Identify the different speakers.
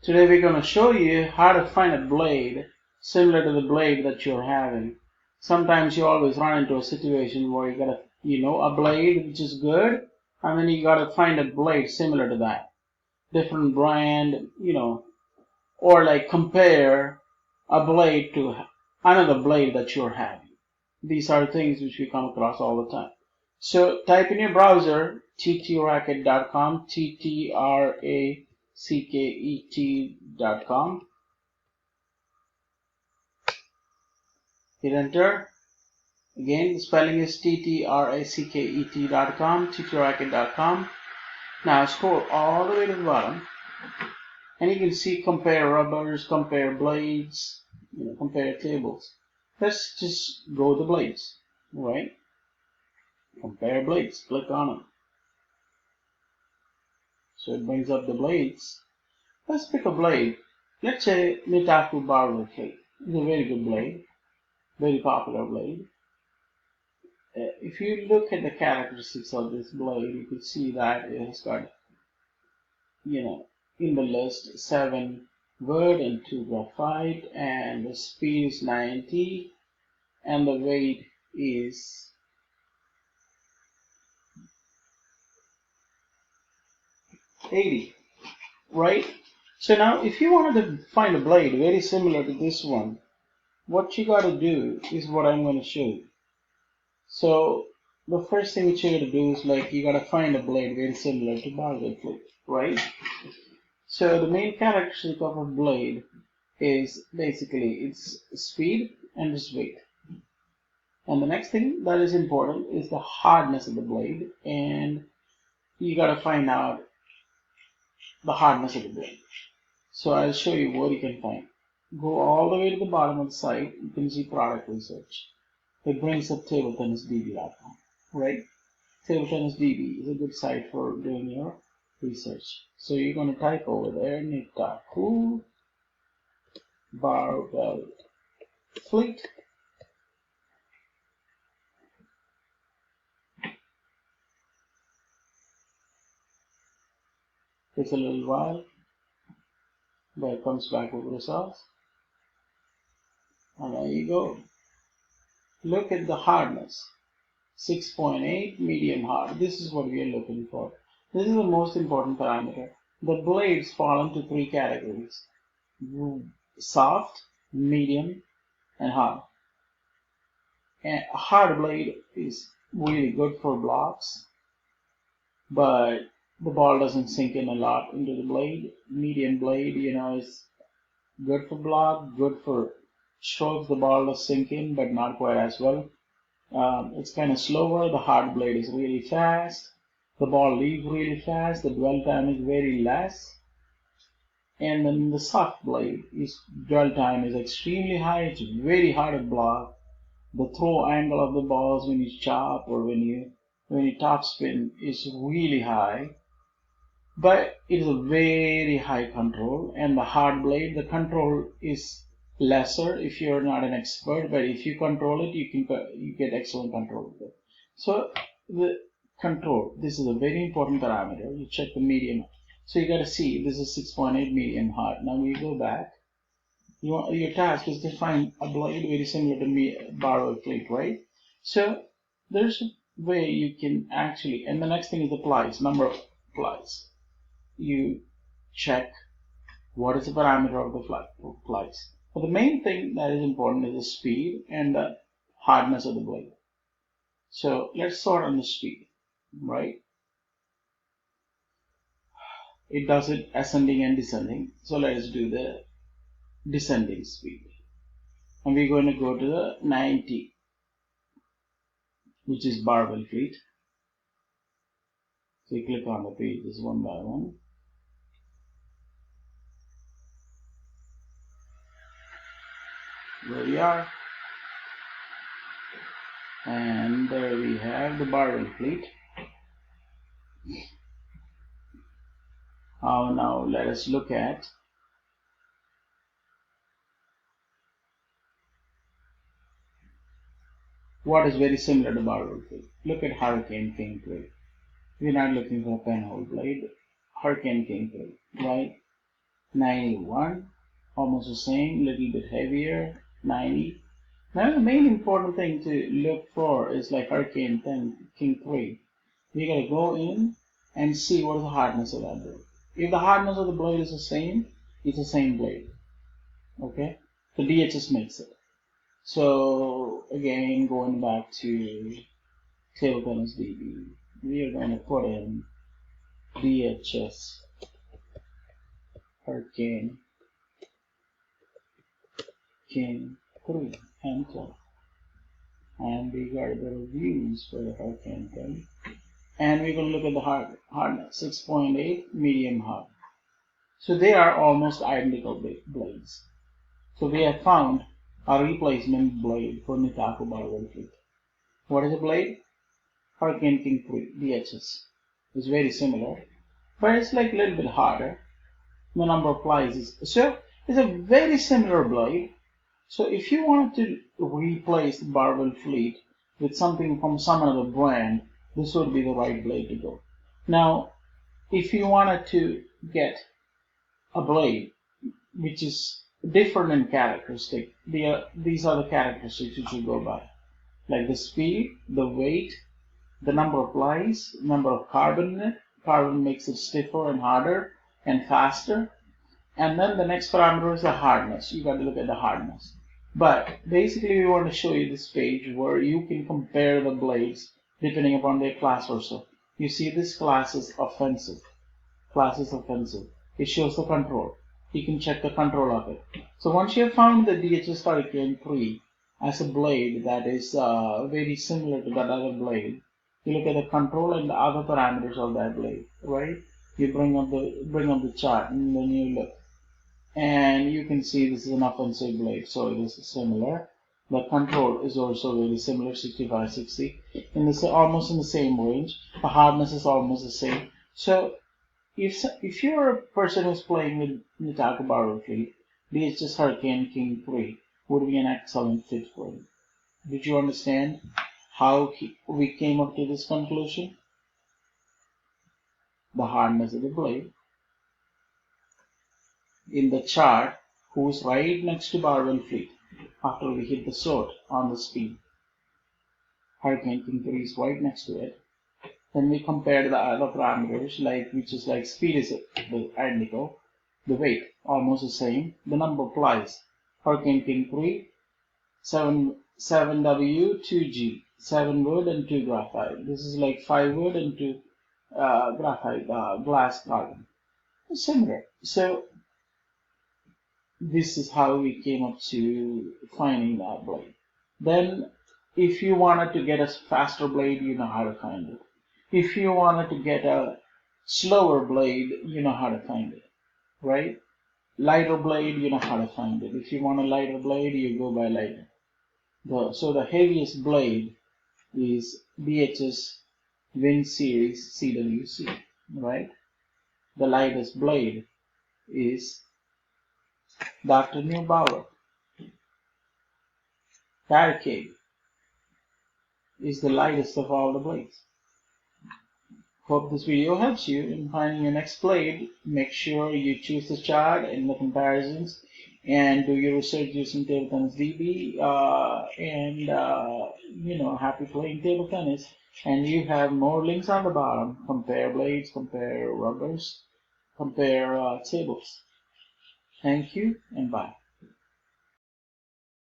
Speaker 1: Today we're going to show you how to find a blade similar to the blade that you're having. Sometimes you always run into a situation where you got a blade which is good, and then you got to find a blade similar to that. Different brand, or like compare a blade to another blade that you're having. These are things which we come across all the time. So type in your browser ttracket.com, ttracket.com. Hit enter. Again, the spelling is ttracket.com, ttracket.com. Now scroll all the way to the bottom, and you can see compare rubbers, compare blades, compare tables. Let's just go to blades, right? Compare blades, click on them. So it brings up the blades. Let's pick a blade. Let's say Mitaku Barber blade. It's a very good blade, very popular blade. If you look at the characteristics of this blade, you can see that it has got, in the list 7 wood and 2 graphite, and the speed is 90, and the weight is 80, right? So now if you wanted to find a blade very similar to this one, what you got to do is what I'm going to show you. So the first thing that you got to do is you got to find a blade very similar to barbell blade, right? So the main characteristic of a blade is basically its speed and its weight. And the next thing that is important is the hardness of the blade, and you got to find out the hardness of the blade. So I'll show you what you can find. Go all the way to the bottom of the site. You can see product research. It brings up tabletennisdb.com, right? Tabletennisdb is a good site for doing your research. So you're going to type over there Mitaku Barbell Fleet. Takes a little while, but it comes back with results. And there you go. Look at the hardness. 6.8 medium hard. This is what we are looking for. This is the most important parameter. The blades fall into 3 categories: soft, medium, and hard. And a hard blade is really good for blocks, but the ball doesn't sink in a lot into the blade. Medium blade, is good for block, good for strokes. The ball does sink in, but not quite as well. It's kind of slower. The hard blade is really fast. The ball leaves really fast. The dwell time is very less. And then the soft blade, dwell time is extremely high. It's very hard to block. The throw angle of the balls when you chop or when you topspin is really high. But it is a very high control. And the hard blade, the control is lesser if you're not an expert, but if you control it, you get excellent control of it. So the control, this is a very important parameter. You check the medium. So you got to see this is 6.8 medium hard. Now we go back. Your task is to find a blade very similar to Barbell Fleet, right? So there's a way you can actually, and the next thing is the plies, number of plies. You check what is the parameter of the plies. But the main thing that is important is the speed and the hardness of the blade. So let's sort on the speed, right? It does it ascending and descending. So let's do the descending speed. And we're going to go to the 90, which is Barbell Fleet. So you click on the pages one by one. There we are. And there we have the Barbell Fleet. Now let us look at what is very similar to Barbell Fleet. Look at Hurricane King blade. We're not looking for a penhole blade. Hurricane King blade, right? 91, almost the same, little bit heavier, 90. Now the main important thing to look for is like Hurricane 10, King 3. We gotta go in and see what is the hardness of that blade. If the hardness of the blade is the same, it's the same blade. Okay? The DHS makes it. So again, going back to table tennis DB, we are going to put in DHS Hurricane King 3 enter, and we got the reviews for the Hurricane King, and we're going to look at the hardness 6.8 medium hard. So they are almost identical blades. So we have found a replacement blade for Nitaku Barbell Fleet. What is the blade? Hurricane King 3 DHS. It's very similar, but it's like a little bit harder. The number of plies is so it's a very similar blade. So if you wanted to replace the Barbell Fleet with something from some other brand, this would be the right blade to go. Now, if you wanted to get a blade which is different in characteristic, these are the characteristics you should go by, like the speed, the weight, the number of plies, number of carbon in it. Carbon makes it stiffer and harder and faster. And then the next parameter is the hardness. You got to look at the hardness. But basically we want to show you this page where you can compare the blades depending upon their class or so. You see this class is offensive. Class is offensive. It shows the control. You can check the control of it. So once you have found the DHS Hurricane 3 as a blade that is very similar to that other blade, you look at the control and the other parameters of that blade, right? You bring up the chart and then you look. And you can see this is an offensive blade, so it is similar. The control is also very similar, 65-60, almost in the same range. The hardness is almost the same. So if you're a person who's playing with Nitaku Barbell Fleet, DHS Hurricane King 3 would be an excellent fit for you. Did you understand how we came up to this conclusion? The hardness of the blade. In the chart, who's right next to Barbell Fleet after we hit the sort on the speed. Hurricane King 3 is right next to it. Then we compare the other parameters, which is like speed is identical, the weight almost the same, the number of plies. Hurricane King 3, 7W, 2G, 7 wood and 2 graphite. This is like 5 wood and 2 graphite, glass carbon. It's similar. So this is how we came up to finding that blade. Then if you wanted to get a faster blade, you know how to find it. If you wanted to get a slower blade, you know how to find it, right? Lighter blade, you know how to find it. If you want a lighter blade, you go by lighter. So the heaviest blade is DHS Wind Series CWC, right? The lightest blade is Dr. Neubauer. Barricade is the lightest of all the blades. Hope this video helps you in finding your next blade. Make sure you choose the chart and the comparisons and do your research using Table Tennis DB. Happy playing table tennis. And you have more links on the bottom. Compare blades, compare rubbers, compare tables. Thank you and bye.